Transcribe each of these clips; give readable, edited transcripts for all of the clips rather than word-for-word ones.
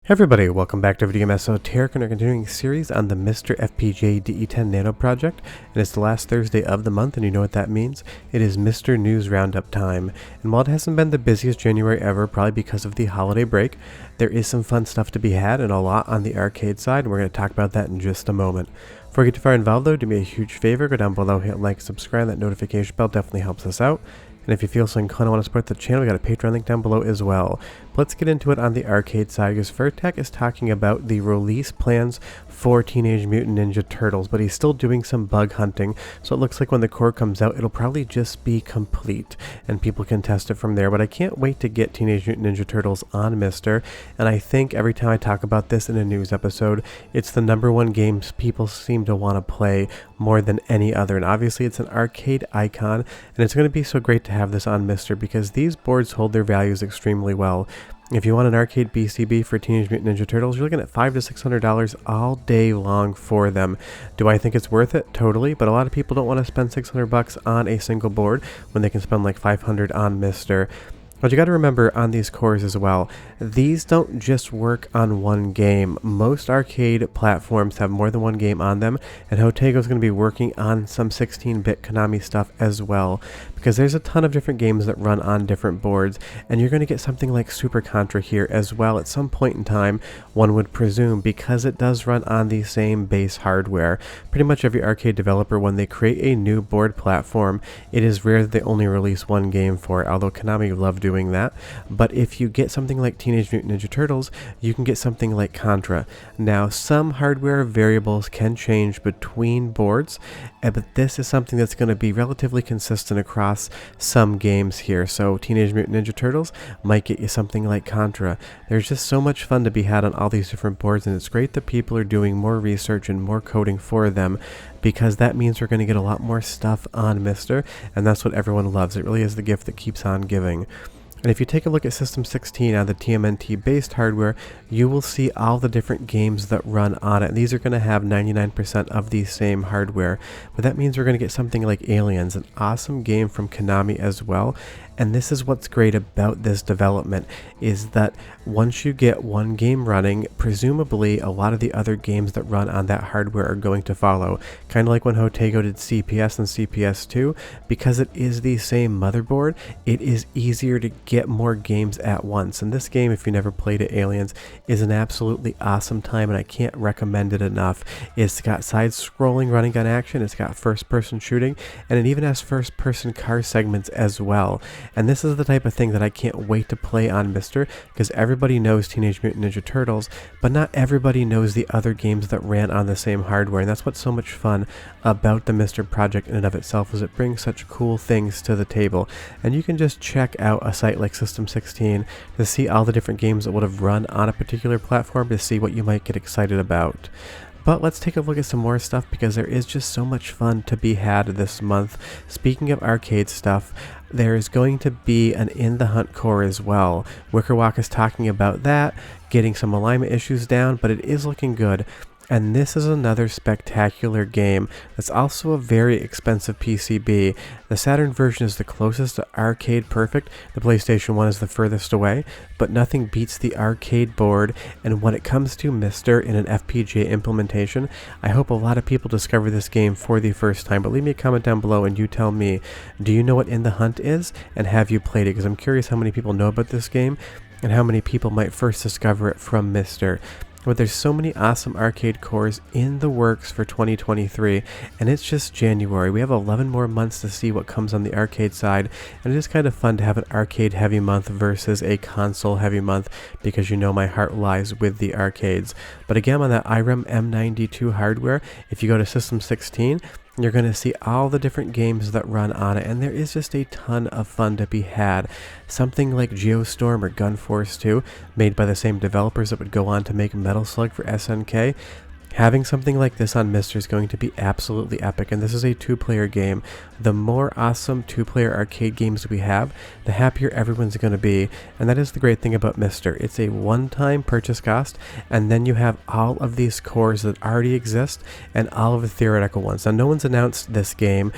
Hey everybody, welcome back to Video Game Esoteric and our continuing series on the MiSTer FPGA DE10 Nano project. And it's the last Thursday of the month, and you know what that means. It is MiSTer News Roundup time. And while it hasn't been the busiest January ever, probably because of the holiday break, there is some fun stuff to be had and a lot on the arcade side, and we're going to talk about that in just a moment. Before we get too far involved though, do me a huge favor, go down below, hit like, subscribe, that notification bell definitely helps us out. And if you feel so inclined and want to support the channel, we got a Patreon link down below as well. But let's get into it on the arcade side, because Vertec is talking about the release plans for Teenage Mutant Ninja Turtles, but he's still doing some bug hunting, so it looks like when the core comes out, it'll probably just be complete, and people can test it from there. But I can't wait to get Teenage Mutant Ninja Turtles on MiSTer, and I think every time I talk about this in a news episode, it's the #1 game people seem to want to play more than any other, and obviously it's an arcade icon, and it's going to be so great to have this on MiSTer because these boards hold their values extremely well. If you want an arcade BCB for Teenage Mutant Ninja Turtles, you're looking at $500 to $600 all day long for them. Do I think it's worth it? Totally, but a lot of people don't want to spend $600 on a single board when they can spend like $500 on MiSTer. But you got to remember on these cores as well, these don't just work on one game. Most arcade platforms have more than one game on them, and Jotego is going to be working on some 16-bit Konami stuff as well, because there's a ton of different games that run on different boards, and you're going to get something like Super Contra here as well at some point in time, one would presume, because it does run on the same base hardware. Pretty much every arcade developer, when they create a new board platform, it is rare that they only release one game for it, although Konami loved doing that. But if you get something like Teenage Mutant Ninja Turtles, you can get something like Contra. Now, some hardware variables can change between boards, but this is something that's going to be relatively consistent across some games here. So Teenage Mutant Ninja Turtles might get you something like Contra. There's just so much fun to be had on all these different boards, and it's great that people are doing more research and more coding for them, because that means we're going to get a lot more stuff on MiSTer, and that's what everyone loves. It really is the gift that keeps on giving. And if you take a look at System 16 on the TMNT based hardware, you will see all the different games that run on it. These are going to have 99% of the same hardware, but that means we're going to get something like Aliens, an awesome game from Konami as well. And this is what's great about this development, is that once you get one game running, presumably a lot of the other games that run on that hardware are going to follow. Kind of like when Jotego did CPS and CPS II, because it is the same motherboard, it is easier to get more games at once. And this game, if you never played it, Aliens, is an absolutely awesome time, and I can't recommend it enough. It's got side-scrolling running gun action, it's got first-person shooting, and it even has first-person car segments as well. And this is the type of thing that I can't wait to play on MiSTer, because everybody knows Teenage Mutant Ninja Turtles, but not everybody knows the other games that ran on the same hardware, and that's what's so much fun about the MiSTer project in and of itself, is it brings such cool things to the table. And you can just check out a site like System 16 to see all the different games that would have run on a particular platform, to see what you might get excited about. But let's take a look at some more stuff, because there is just so much fun to be had this month. Speaking of arcade stuff, there is going to be an In the Hunt core as well. Wickerwalk is talking about that, getting some alignment issues down, but it is looking good. And this is another spectacular game that's also a very expensive PCB. The Saturn version is the closest to arcade perfect, the PlayStation 1 is the furthest away, but nothing beats the arcade board. And when it comes to MiSTer in an FPGA implementation, I hope a lot of people discover this game for the first time. But leave me a comment down below and you tell me, do you know what In the Hunt is, and have you played it? Because I'm curious how many people know about this game and how many people might first discover it from MiSTer. But there's so many awesome arcade cores in the works for 2023, and it's just January. We have 11 more months to see what comes on the arcade side, and it is kind of fun to have an arcade heavy month versus a console heavy month, because you know my heart lies with the arcades. But again, on that Irem M92 hardware, if you go to System 16, you're going to see all the different games that run on it, and there is just a ton of fun to be had. Something like Geostorm or Gunforce 2, made by the same developers that would go on to make Metal Slug for SNK. Having something like this on MiSTer is going to be absolutely epic, and this is a two-player game. The more awesome two-player arcade games we have, the happier everyone's going to be, and that is the great thing about MiSTer. It's a one-time purchase cost, and then you have all of these cores that already exist, and all of the theoretical ones. Now, no one's announced this game,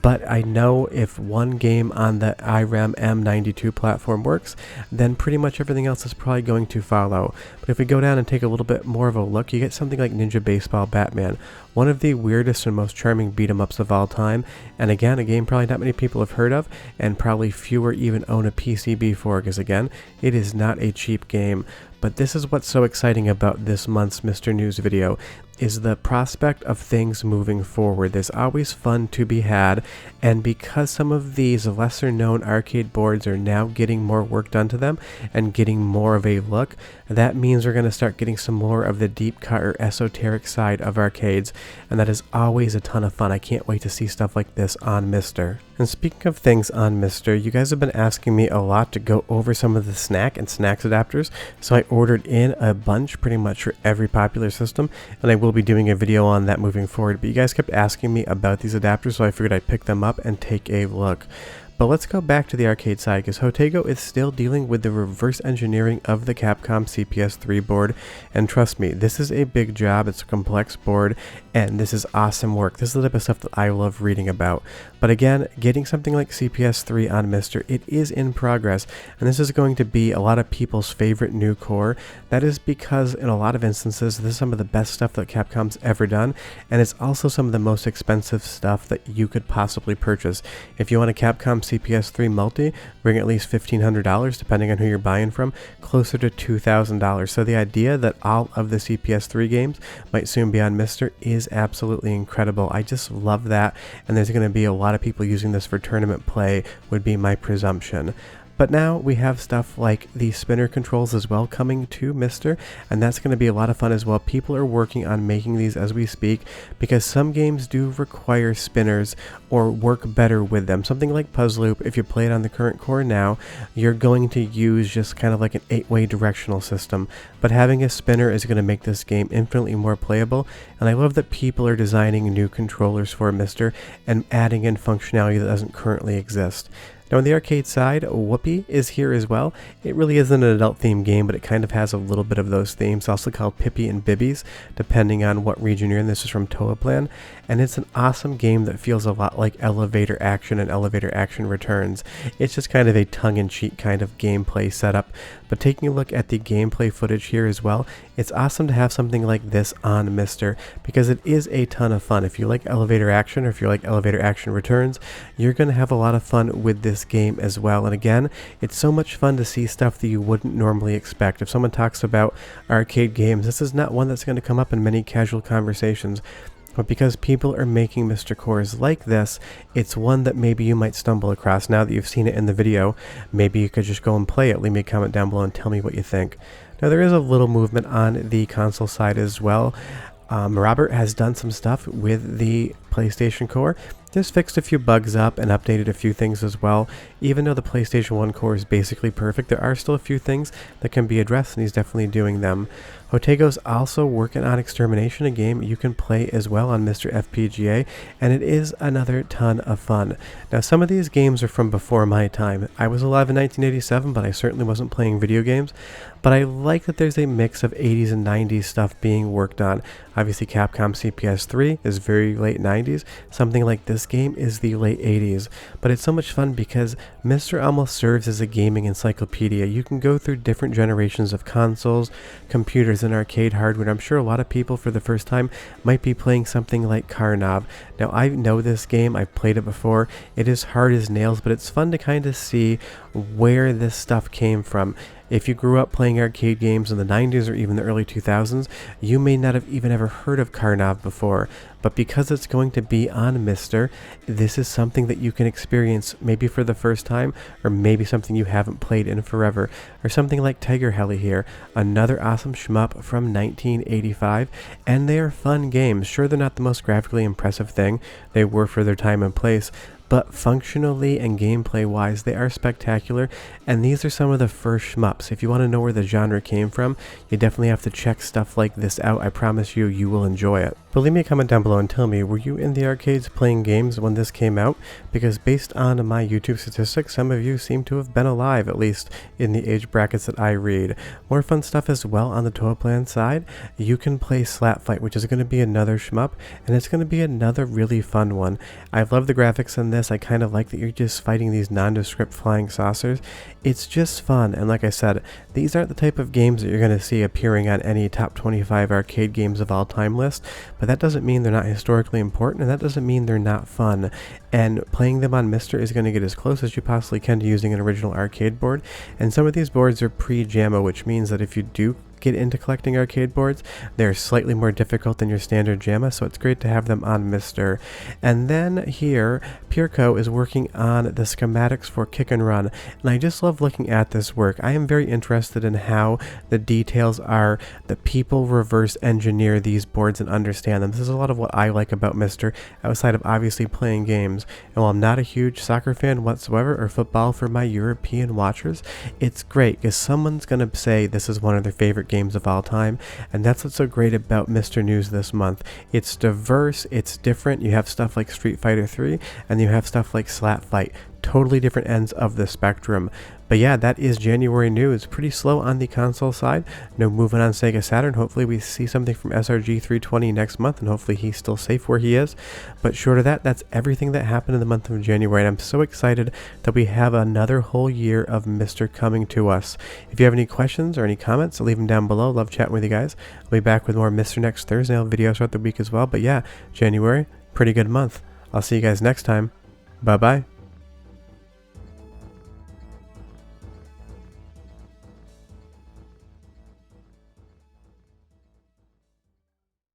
but I know if one game on the Irem M92 platform works, then pretty much everything else is probably going to follow. But if we go down and take a little bit more of a look, you get something like Ninja Baseball Batman, one of the weirdest and most charming beat-em-ups of all time, and again, a game probably not many people have heard of, and probably fewer even own a PCB for, because again, it is not a cheap game. But this is what's so exciting about this month's MiSTer News video, is the prospect of things moving forward. There's always fun to be had, and because some of these lesser known arcade boards are now getting more work done to them and getting more of a look, that means we're going to start getting some more of the deep cut or esoteric side of arcades, and that is always a ton of fun. I can't wait to see stuff like this on MiSTer. And speaking of things on MiSTer, you guys have been asking me a lot to go over some of the snack and snacks adapters, so I ordered in a bunch pretty much for every popular system, and I will be doing a video on that moving forward. But you guys kept asking me about these adapters, so I figured I'd pick them up and take a look. But let's go back to the arcade side, because Jotego is still dealing with the reverse engineering of the Capcom CPS III board, and trust me, this is a big job, it's a complex board, and this is awesome work. This is the type of stuff that I love reading about. But again, getting something like CPS III on MiSTer, it is in progress, and this is going to be a lot of people's favorite new core. That is because in a lot of instances, this is some of the best stuff that Capcom's ever done, and it's also some of the most expensive stuff that you could possibly purchase. If you want a Capcom CPS III multi, bring at least $1,500 depending on who you're buying from, closer to $2,000. So the idea that all of the CPS III games might soon be on MiSTer is absolutely incredible. I just love that, and there's going to be a lot of people using this for tournament play, would be my presumption. But now we have stuff like the spinner controls as well coming to MiSTer, and that's going to be a lot of fun as well. People are working on making these as we speak, because some games do require spinners or work better with them. Something like Puzzle Loop, if you play it on the current core now, you're going to use just kind of like an 8-way directional system. But having a spinner is going to make this game infinitely more playable, and I love that people are designing new controllers for MiSTer and adding in functionality that doesn't currently exist. Now on the arcade side, Whoopee is here as well. It really isn't an adult themed game, but it kind of has a little bit of those themes, also called Pippi and Bibbies, depending on what region you're in. This is from Toaplan, and it's an awesome game that feels a lot like Elevator Action and Elevator Action Returns. It's just kind of a tongue-in-cheek kind of gameplay setup, but taking a look at the gameplay footage here as well, it's awesome to have something like this on MiSTer, because it is a ton of fun. If you like Elevator Action, or if you like Elevator Action Returns, you're going to have a lot of fun with this game as well. And again, it's so much fun to see stuff that you wouldn't normally expect. If someone talks about arcade games, this is not one that's going to come up in many casual conversations. But because people are making MiSTer cores like this, it's one that maybe you might stumble across. Now that you've seen it in the video, maybe you could just go and play it. Leave me a comment down below and tell me what you think. Now there is a little movement on the console side as well. Robert has done some stuff with the PlayStation core. Just fixed a few bugs up and updated a few things as well. Even though the PlayStation 1 core is basically perfect, there are still a few things that can be addressed, and he's definitely doing them. Jotego's also working on Extermination, a game you can play as well on MiSTer FPGA, and it is another ton of fun. Now some of these games are from before my time. I was alive in 1987, but I certainly wasn't playing video games. But I like that there's a mix of 80s and 90s stuff being worked on. Obviously Capcom CPS III is very late 90s. Something like this game is the late 80s. But it's so much fun because MiSTer almost serves as a gaming encyclopedia. You can go through different generations of consoles, computers, and arcade hardware. I'm sure a lot of people for the first time might be playing something like Karnov. Now I know this game, I've played it before. It is hard as nails, but it's fun to kind of see where this stuff came from. If you grew up playing arcade games in the 90s or even the early 2000s, you may not have even ever heard of Karnov before, but because it's going to be on MiSTer, this is something that you can experience maybe for the first time, or maybe something you haven't played in forever, or something like Tiger Heli here, another awesome shmup from 1985, and they are fun games. Sure, they're not the most graphically impressive thing, they were for their time and place, but functionally and gameplay wise they are spectacular, and these are some of the first shmups. If you want to know where the genre came from, you definitely have to check stuff like this out. I promise you, you will enjoy it. But leave me a comment down below and tell me, were you in the arcades playing games when this came out? Because based on my YouTube statistics, some of you seem to have been alive, at least in the age brackets that I read. More fun stuff as well on the Toa Plan side. You can play Slap Fight, which is going to be another shmup, and it's going to be another really fun one. I love the graphics in this. I kind of like that you're just fighting these nondescript flying saucers. It's just fun, and like I said, these aren't the type of games that you're going to see appearing on any top 25 arcade games of all time list, but that doesn't mean they're not historically important, and that doesn't mean they're not fun. And playing them on MiSTer is going to get as close as you possibly can to using an original arcade board, and some of these boards are pre-JAMA, which means that if you do get into collecting arcade boards, they're slightly more difficult than your standard JAMA, so it's great to have them on MiSTer. And then here, Pureco is working on the schematics for Kick and Run, and I just love looking at this work. I am very interested in how the details are, that people reverse engineer these boards and understand them. This is a lot of what I like about MiSTer, outside of obviously playing games. And while I'm not a huge soccer fan whatsoever, or football for my European watchers, it's great because someone's going to say this is one of their favorite games of all time, and that's what's so great about MiSTer News this month. It's diverse, it's different. You have stuff like Street Fighter 3, and you have stuff like Slap Fight. Totally different ends of the spectrum. But yeah, that is January news. Pretty slow on the console side. No movement on Sega Saturn. Hopefully we see something from SRG 320 next month, and hopefully he's still safe where he is. But short of that, that's everything that happened in the month of January, and I'm so excited that we have another whole year of MiSTer coming to us. If you have any questions or any comments, leave them down below. Love chatting with you guys. I'll be back with more MiSTer next Thursday. I'll have videos throughout the week as well. But yeah, January, pretty good month. I'll see you guys next time. Bye-bye.